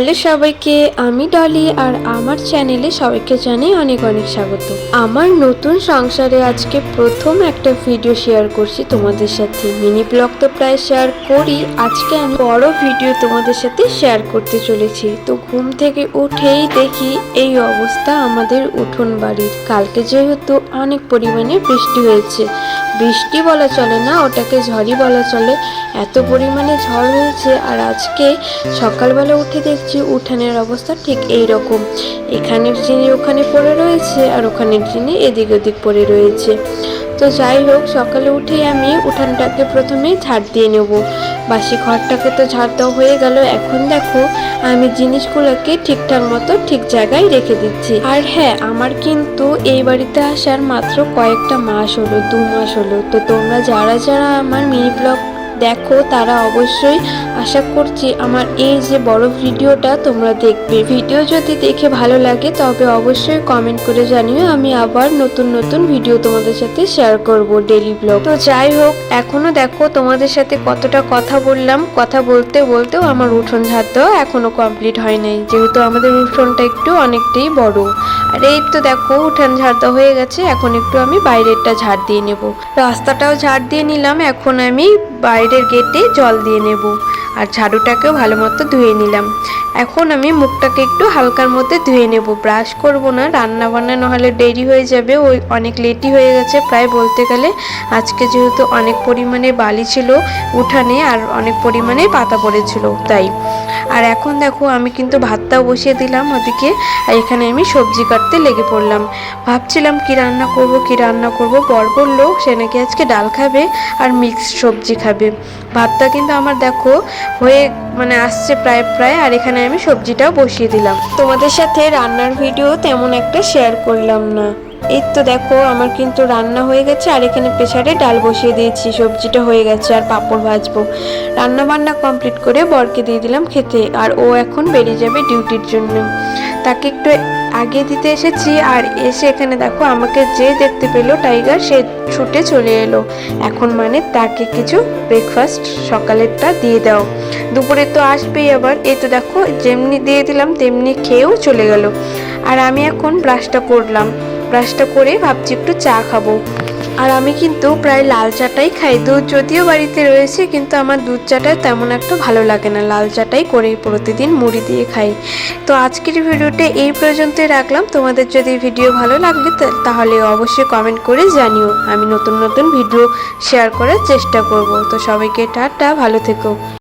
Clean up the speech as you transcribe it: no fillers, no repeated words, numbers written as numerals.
Hello সবাইকে, আমি ডলি আর আমার চ্যানেলে সবাইকে জানাই অনেক অনেক স্বাগত। আমার নতুন সংসারে আজকে প্রথম একটা ভিডিও শেয়ার করছি তোমাদের সাথে। মিনি ব্লগ তো প্রায় শেয়ার করি, আজকে আমি বড় ভিডিও তোমাদের সাথে শেয়ার করতে চলেছি। তো ঘুম থেকে উঠেই দেখি এই অবস্থা আমাদের উঠোন বাড়ির। কালকে যেহেতু অনেক পরিমাণে বৃষ্টি হয়েছে, বৃষ্টি বলা চলে না, ওটাকে ঝড়ই বলা চলে। এত পরিমাণে ঝড় হয়েছে। আর আজকে সকালবেলা উঠে দেখছি উঠানের অবস্থা ঠিক এই রকম, এখানের জিনিস ওখানে পড়ে রয়েছে আর ওখানের জিনিস এদিক ওদিক পড়ে রয়েছে। তো যাই হোক, সকালে উঠেই আমি উঠানটাকে প্রথমে ঝাড় দিয়ে নেব। বাসি ঘরটাকে তো ঝাড় দেওয়া হয়ে গেল। এখন দেখো আমি জিনিসগুলোকে ঠিকঠাক মতো ঠিক জায়গায় রেখে দিচ্ছি। আর হ্যাঁ, আমার কিন্তু এই বাড়িতে আসার মাত্র কয়েকটা মাস হলো, 2 মাস হলো। তো তোমরা যারা যারা আমার মিনি ব্লগ দেখো তারা অবশ্যই আশা করছি আমার এই যে বড় ভিডিওটা তোমরা দেখবে। ভিডিও যদি দেখে ভালো লাগে তবে অবশ্যই কমেন্ট করে জানিও, আমি আবার নতুন নতুন ভিডিও তোমাদের সাথে শেয়ার করব, ডেইলি ব্লগ। তো যাই হোক, এখনো দেখো তোমাদের সাথে কতটা কথা বললাম, কথা বলতে বলতেও আমার উঠোন ঝাড় দেওয়া এখনো কমপ্লিট হয় নাই, যেহেতু আমাদের উঠোনটা একটু অনেকটাই বড়। আর এই তো দেখো উঠান ঝাড় দেওয়া হয়ে গেছে, এখন একটু আমি বাইরেরটা ঝাড় দিয়ে নেব। রাস্তাটাও ঝাড় দিয়ে নিলাম, এখন আমি বাইরের গেটে জল দিয়ে নেব। আর ঝাড়ুটাকেও ভালো মতো ধুয়ে নিলাম। এখন আমি মুখটাকে একটু হালকার মধ্যে ধুয়ে নেব, ব্রাশ করব না, রান্না বান্না নাহলে দেরি হয়ে যাবে। ওই অনেক লেটই হয়ে গেছে প্রায় বলতে গেলে। আজকে যেহেতু অনেক পরিমাণে বালি ছিল উঠানে আর অনেক পরিমাণে পাতা পড়েছিল তাই। আর এখন দেখো আমি কিন্তু ভাতটাও বসিয়ে দিলাম ওদিকে, আর এখানে আমি সবজি কাটতে লেগে পড়লাম। ভাবছিলাম কি রান্না করব। বর বললো সে নাকি আজকে ডাল খাবে আর মিক্সড সবজি খাবে। ভাতটা কিন্তু আমার দেখো হয়ে আসছে প্রায়। আর এখানে আমি সবজিটাও বসিয়ে দিলাম। তোমাদের সাথে রান্নার ভিডিও তেমন একটা শেয়ার করলাম না। এই তো দেখো আমার কিন্তু রান্না হয়ে গেছে, আর এখানে প্রেসারে ডাল বসিয়ে দিয়েছি, সবজিটা হয়ে গেছে আর পাঁপড় ভাজবো। রান্না বান্না কমপ্লিট করে বরকে দিয়ে দিলাম খেতে, আর ও এখন বেরিয়ে যাবে ডিউটির জন্য। তাকে একটু আগে দিতে এসেছি, আর এসে এখানে দেখো আমাকে যে দেখতে পেলো টাইগার, সে ছুটে চলে এলো। এখন তাকে কিছু ব্রেকফাস্ট সকালেরটা দিয়ে দাও, দুপুরে তো আসবেই আবার। এই তো দেখো যেমনি দিয়ে দিলাম তেমনি খেয়েও চলে গেল। আর আমি এখন ব্রাশটা করে ভাবছি একটু চা খাবো। আর আমি কিন্তু প্রায় লাল চাটাই খাই। দুধ যদিও বাড়িতে রয়েছে, কিন্তু আমার দুধ চাটা তেমন একটা ভালো লাগে না, লাল চাটাই করে প্রতিদিন মুড়ি দিয়ে খাই। তো আজকের ভিডিওটা এই পর্যন্তই রাখলাম। তোমাদের যদি ভিডিও ভালো লাগলে তাহলে অবশ্যই কমেন্ট করে জানিও, আমি নতুন নতুন ভিডিও শেয়ার করার চেষ্টা করব। তো সবাইকে টাটা, ভালো থেকো।